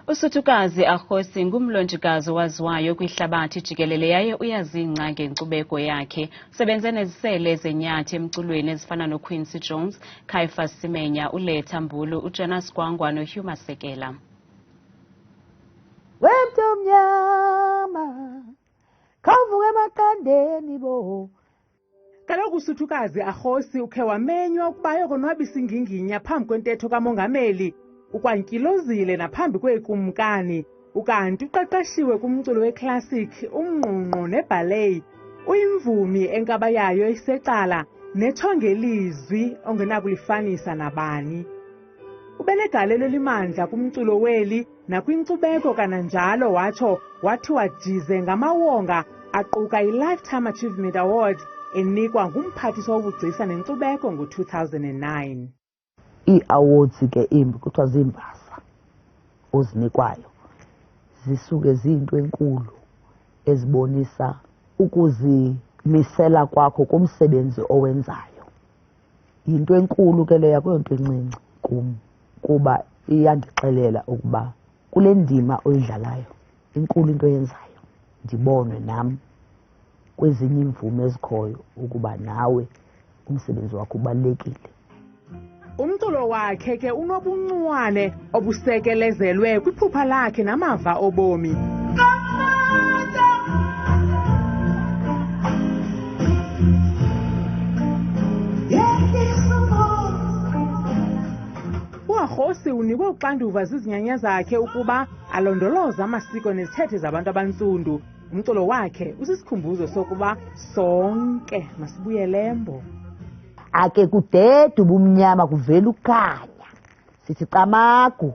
USuthukazi Arosi ngumlonjikazi owaziwayo kwihlabathi jikelele yaye uyazingca ngenkcubeko yakhe. Usebenze nezisele zenyathi emculweni ezifana Quincy Jones, Caiphus Semenya, Letta Mbuli, Jonas Gwangwa Hugh Masekela. Wemnyama kavuke emaqandeni bo. Kaloku uSuthukazi Arosi ukhe wamenywa ukuba ayokonwabisa inginginya phambi kwentetho kamongameli, ukwankilozile naphambi kweekumkani, ukanti uqeqeshiwe kumculo weclassic, umngqungqo neballet. Uyimvumi enkaba yayo isecala nethongelizwi ongenakulifanisa nabani. Ubenegalelo elimandla kumculo weli nakwinckcubeko kananjalo wathi wajize ngamawonga aquka i-Lifetime Achievement Award enikwa ngumphathiswa wobugcisa nenkcubeko ngo-2009. Ii-awards ke imbi kuthiwa ziimbasa ozinikwayo zisuke ziyinto enkulu ezibonisa ukuzimisela kwakho kumsebenzi owenzayo. Yinto enkulu ke leyo, akuyonto encinci kum, kuba iyandixelela ukuba kule ndima oyidlalayo inkulu into oyenzayo, ndibonwe nam kwezinye iimvumi ezikhoyo ukuba nawe umsebenzi wakho ubalulekile. Umculo wakhe ke unobuncuwane obusekelezelwe kwiphupha lakhe namava obomi. UArosi unikwe uxanduva zizinyanya zakhe ukuba alondoloze amasiko nezithethe zabantu abantsundu. Umculo wakhe usisikhumbuzo sokuba sonke masibuyele embo. Ake kudede ubumnyama kuvela ukhanya, sithi camagu.